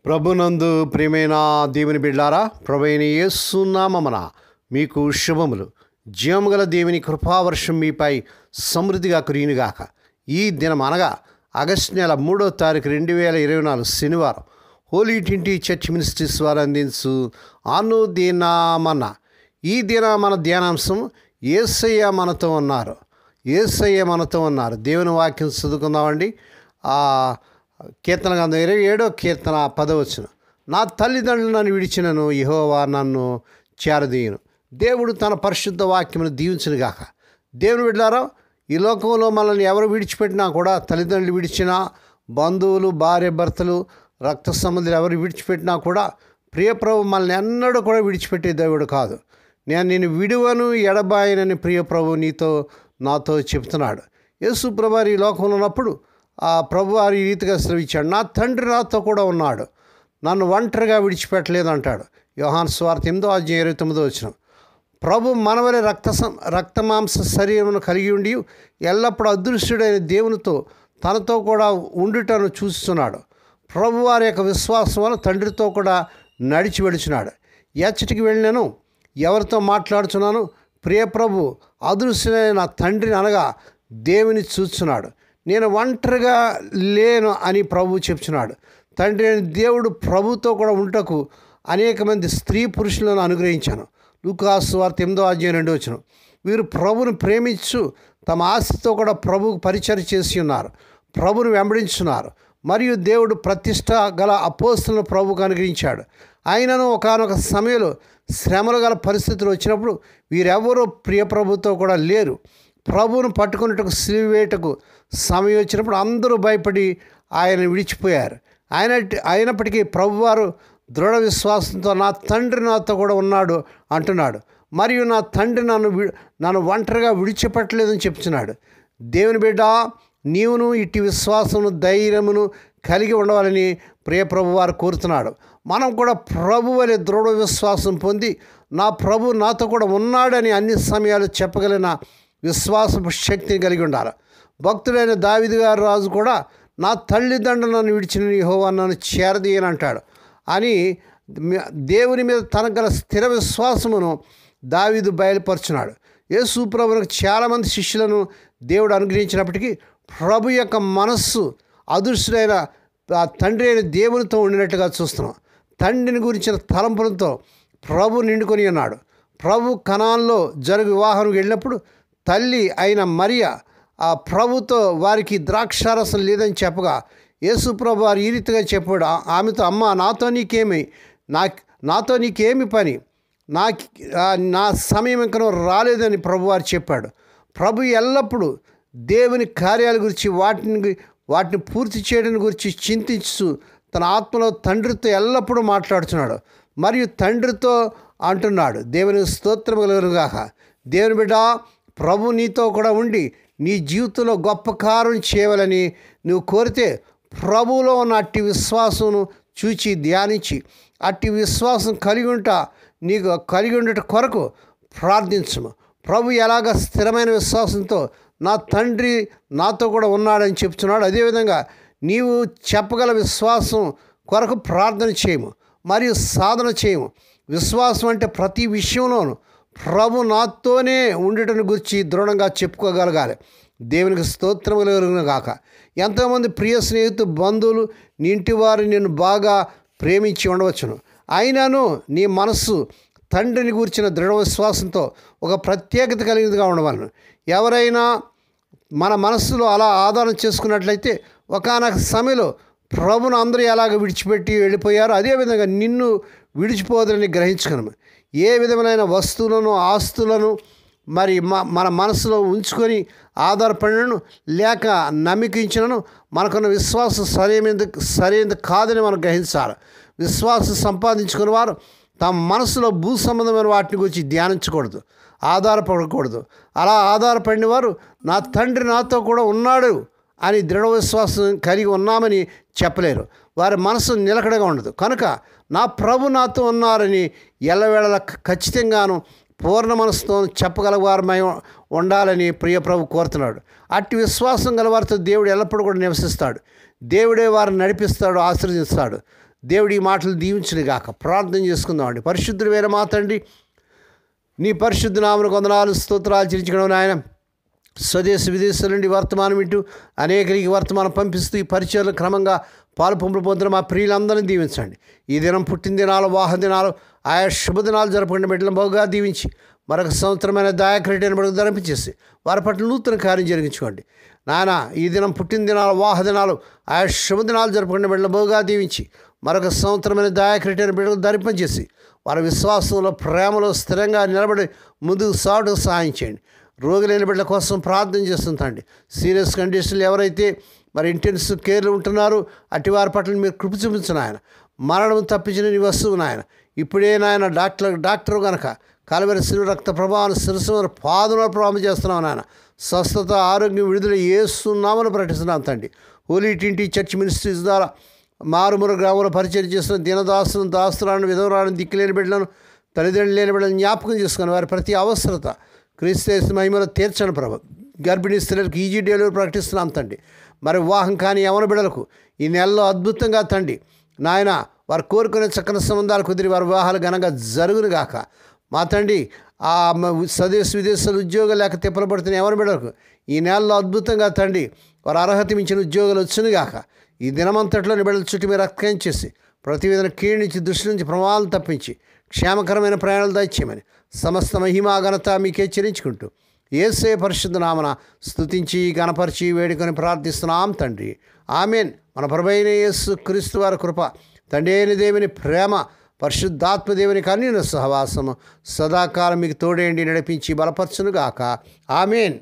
ప్రభునందు ప్రియమైన దేవుని బిడ్డారా, ప్రభువైన యేసు నామమున మీకు శుభములు. జీవముగల దేవుని కృపావర్షం మీపై సమృద్ధిగా కురియునుగాక. ఈ దినం అనగా ఆగస్టు నెల 3వ తారీఖు 2024 శనివారం హోలీ ట్రింటీ చర్చ్ మినిస్ట్రీస్ వారు అందించు అనుదినమన్న ఈ దిన మన ధ్యానాంశం యేసయ్య మనతో ఉన్నారు. యేసయ్య మనతో ఉన్నారు. దేవుని వాక్యం చదువుకుందామండి. కీర్తన గ్రంథం 27వ కీర్తన 10వ వచనం. నా తల్లిదండ్రులు నన్ను విడిచినను, యెహోవా నన్ను చేరదీయును. దేవుడు తన పరిశుద్ధ వాక్యమును దీవించునుగాక. దేవుని బిడ్డలారా, ఈ లోకంలో మనల్ని ఎవరు విడిచిపెట్టినా కూడా, తల్లిదండ్రులు విడిచినా, బంధువులు, భార్య భర్తలు, రక్త సంబంధులు ఎవరు విడిచిపెట్టినా కూడా, ప్రియప్రభు మనల్ని ఎన్నడూ కూడా విడిచిపెట్టే దేవుడు కాదు. నేను నిన్ను విడువను ఎడబాయనని ప్రియప్రభు నాతో చెప్తున్నాడు. యేసు ప్రభువారు ఈ లోకంలో ఉన్నప్పుడు ఆ ప్రభువారు ఈ రీతిగా శ్రవించాడు. నా తండ్రి నాతో కూడా ఉన్నాడు, నన్ను ఒంటరిగా విడిచిపెట్టలేదు అంటాడు. యోహాను సువార్త 8వ అధ్యాయం 29వ వచనం. ప్రభు మనవలే రక్తమాంస శరీరమును కలిగి ఉండి ఎల్లప్పుడూ అదృశ్యుడైన దేవునితో తనతో కూడా ఉండుటను చూస్తున్నాడు. ప్రభు వారి యొక్క విశ్వాసం వల్ల తండ్రితో కూడా నడిచి వెళుచున్నాడు. ఎచ్చటికి వెళ్ళినను, ఎవరితో మాట్లాడుచున్నాను, ప్రియప్రభు అదృశ్యుడైన నా తండ్రిని అనగా దేవుని చూస్తున్నాడు. నేను ఒంటరిగా లేను అని ప్రభు చెప్తున్నాడు. తండ్రి అయిన దేవుడు ప్రభుతో కూడా ఉంటకు అనేక మంది స్త్రీ పురుషులను అనుగ్రహించాను. లూకాసు సువార్త 8వ అధ్యాయం 2వ వచనం. వీరు ప్రభును ప్రేమించు తమ ఆస్తితో కూడా ప్రభువుకు పరిచర్య చేసి ఉన్నారు, ప్రభును వెంబడించున్నారు. మరియు దేవుడు ప్రతిష్ట గల అపోస్తలులను ప్రభువుకు అనుగ్రహించాడు. ఆయనను ఒకానొక సమయంలో శ్రమలు గల పరిస్థితులు వచ్చినప్పుడు వీరెవరూ ప్రియప్రభుతో కూడా లేరు. ప్రభువును పట్టుకున్నట్టుకు సిలువేటకు సమయం వచ్చినప్పుడు అందరూ భయపడి ఆయన విడిచిపోయారు. అయినప్పటికీ ప్రభువారు దృఢ విశ్వాసంతో నా తండ్రి నాతో కూడా ఉన్నాడు అంటున్నాడు. మరియు నా తండ్రి నన్ను ఒంటరిగా విడిచిపెట్టలేదని చెప్తున్నాడు. దేవుని బిడ్డ, నీవును ఇట్టి విశ్వాసమును ధైర్యమును కలిగి ఉండవాలని ప్రియప్రభువారు కోరుతున్నాడు. మనం కూడా ప్రభు వలె దృఢ విశ్వాసం పొంది నా ప్రభు నాతో కూడా ఉన్నాడని అన్ని సమయాలు చెప్పగలిగిన విశ్వాసపు శక్తిని కలిగి ఉండాలి. భక్తుడైన దావీదు గారు రాజు కూడా నా తల్లిదండ్రులు నన్ను విడిచిన యెహోవా నన్ను చేరదీయని అంటాడు అని దేవుని మీద తనకు గల స్థిర విశ్వాసమును దావీదు బయలుపరుచున్నాడు. యేసు ప్రభువుకు చాలామంది శిష్యులను దేవుడు అనుగ్రహించినప్పటికీ ప్రభు యొక్క మనస్సు అదృశ్యుడైన తండ్రి అయిన దేవునితో ఉండినట్టుగా చూస్తున్నాం. తండ్రిని గురించిన తలంపులతో ప్రభు నిండుకొని ఉన్నాడు. ప్రభు కనాన్లో జరుగు వివాహానికి వెళ్ళినప్పుడు తల్లి అయిన మరియ ఆ ప్రభుతో వారికి ద్రాక్షారసం లేదని చెప్పగా యేసు ప్రభు వారు ఈ రీతిగా చెప్పాడు ఆమెతో, అమ్మ నాతో నీకేమి పని, నా సమయం ఇంకనూ రాలేదని ప్రభువారు చెప్పాడు. ప్రభు ఎల్లప్పుడూ దేవుని కార్యాల గురించి వాటిని పూర్తి చేయడం గురించి చింతించు తన ఆత్మలో తండ్రితో ఎల్లప్పుడూ మాట్లాడుతున్నాడు. మరియు తండ్రితో అంటున్నాడు, దేవుని స్తోత్రం కలుగునుగాక. దేవుని బిడ్డ, ప్రభు నీతో కూడా ఉండి నీ జీవితంలో గొప్ప కార్యం చేయవాలని నువ్వు కోరితే ప్రభువులో ఉన్న అట్టి విశ్వాసమును చూచి ధ్యానించి అట్టి విశ్వాసం నీకు కలిగి ఉండట కొరకు ప్రార్థించము. ప్రభు ఎలాగ స్థిరమైన విశ్వాసంతో నా తండ్రి నాతో కూడా ఉన్నాడని చెప్తున్నాడు, అదేవిధంగా నీవు చెప్పగల విశ్వాసం కొరకు ప్రార్థన చేయము మరియు సాధన చేయము. విశ్వాసం అంటే ప్రతి విషయంలోనూ ప్రభు నాతోనే ఉండటం గురించి దృఢంగా చెప్పుకోగలగాలి. దేవునికి స్తోత్రం కలుగును గాక. ఎంతోమంది ప్రియ స్నేహితులు, బంధువులు, నీ ఇంటి వారు నిన్ను బాగా ప్రేమించి ఉండవచ్చును. అయినను నీ మనస్సు తండ్రిని గురించిన దృఢ విశ్వాసంతో ఒక ప్రత్యేకత కలిగినదిగా ఉండవలను. ఎవరైనా మన మనస్సులో అలా ఆధారం చేసుకున్నట్లయితే ఒకానొక సమయంలో ప్రభును అందరూ ఎలాగ విడిచిపెట్టి వెళ్ళిపోయారో అదేవిధంగా నిన్ను విడిచిపోదని గ్రహించుకున్నాము. ఏ విధమైన వస్తువులను, ఆస్తులను మరి మన మనసులో ఉంచుకొని ఆధారపడినను లేక నమ్మికించినను మనకున్న విశ్వాసం సరైనది కాదని మనం గ్రహించాలి. విశ్వాసం సంపాదించుకున్న వారు తమ మనసులో భూ సంబంధమైన వాటిని గురించి ధ్యానించకూడదు, ఆధారపడకూడదు. అలా ఆధారపడిన వారు నా తండ్రి నాతో కూడా ఉన్నాడు అని దృఢ విశ్వాసం కలిగి ఉన్నామని చెప్పలేరు. వారి మనసు నిలకడగా ఉండదు. కనుక నా ప్రభు నాతో ఉన్నారని ఎల్లవేళలా ఖచ్చితంగాను పూర్ణ మనసుతో చెప్పగలవారమై ఉండాలని ప్రియప్రభు కోరుతున్నాడు. అట్టి విశ్వాసం గలవారితో దేవుడు ఎల్లప్పుడూ కూడా నివసిస్తాడు. దేవుడే వారిని నడిపిస్తాడు, ఆశీర్వదిస్తాడు. దేవుడి ఈ మాటలు దీవించునుగాక. ప్రార్థన చేసుకుందామండి. పరిశుద్ధుడైన మా తండ్రి, నీ పరిశుద్ధ నామమునకు వందనాలు స్తోత్రాలు చెల్లించుకున్నావు నాయన. స్వదేశ విదేశాల నుండి వర్తమానం వింటూ అనేకరికి వర్తమానం పంపిస్తూ ఈ పరిచయాలు క్రమంగా పాలు పంపులు పొందిన మా ప్రియులందరినీ దీవించండి. ఈ దినం పుట్టిన దినాలు, వాహ దినాలు, ఆయా శుభదినాలు జరపకుండా బిడ్డలను బాగుగా దీవించి మరొక సంవత్సరమైన దాయకరెడ్డి బిడ్డకు ధరింపచేసి వారి పట్ల నూతన కార్యం జరిగించుకోండి నాయన. ఈ దినం పుట్టిన దినాలు, వాహ దినాలు, ఆయా శుభదినాలు జరపకుండా బిడ్డలను బాగుగా దీవించి మరొక సంవత్సరమైన దాయకరెడ్డి బిడ్డకు ధరింపచేసి వారి విశ్వాసంలో, ప్రేమలో స్థిరంగా నిలబడి ముందుకు సాగుటకు సహాయం చేయండి. రోగి లేని బిడ్డల కోసం ప్రార్థన చేస్తుందండి. సీరియస్ కండిషన్లు ఎవరైతే మరి ఇంటెన్సివ్ కేర్లు ఉంటున్నారో అట్టి వారి పట్ల మీరు కృప చూపించిన ఆయన. మరణం తప్పించిన నీ వస్తువు నాయన. ఇప్పుడే నాయన డాక్టర్ కనుక కలవరి శిరు రక్త ప్రభావాన్ని శిరస్సు పాదుల ప్రభావం చేస్తున్నాం నాయన. స్వస్థత, ఆరోగ్యం, విడుదల యేసునామమున ప్రకటిస్తున్నాం తండ్రి. హోలీ ట్రినిటీ చర్చ్ మినిస్ట్రీస్ ద్వారా మారుమూల గ్రామంలో పరిచయం చేస్తున్న దీనదాసులను, దాస్తులను, విధవరాలను, దిక్కులేని బిడ్డలను, తల్లిదండ్రులు లేని బిడ్డలను జ్ఞాపకం చేసుకుని వారి ప్రతి అవసరత క్రీస్తు మహిమలో తీర్చని ప్రభు. గర్భిణీ స్త్రీలకు ఈజీ డెలివరీ ప్రకటిస్తున్నాం తండ్రి. మరి వివాహం కానీ యవన బిడ్డలకు ఈ నెలలో అద్భుతంగా తండ్రి నాయన వారు కోరుకునే చక్కని సంబంధాలు కుదిరి వారి వివాహాలు ఘనంగా జరుగునుగాక. మా తండ్రి ఆ స్వదేశ విదేశాలు ఉద్యోగాలు లేక తిప్పలు పడుతున్న యవన బిడ్డలకు ఈ నెలలో అద్భుతంగా తండ్రి వారు అర్హత మించిన ఉద్యోగాలు వచ్చునుగాక. ఈ దినమంతట్లో బిడ్డల చుట్టూ మీరు రక్షణ చేసి ప్రతి విధంగా కీడు నుంచి, దృష్టి నుంచి ప్రమాదాలు తప్పించి క్షేమకరమైన ప్రయాణాలు దయచేయమని సమస్త మహిమా ఘనత మీకే చెల్లించుకుంటూ యేసయ్య పరిశుద్ధ నామమున స్తుతించి గణపరిచి వేడుకొని ప్రార్థిస్తున్నాం తండ్రి. ఆమేన్. మన ప్రభువైన యేసు క్రీస్తు వారి కృప, తండ్రి అయిన దేవుని ప్రేమ, పరిశుద్ధాత్మ దేవుని అన్యోన్య సహవాసము సదాకాలం మీకు తోడేండి నడిపించి బలపరచునుగాక. ఆమేన్.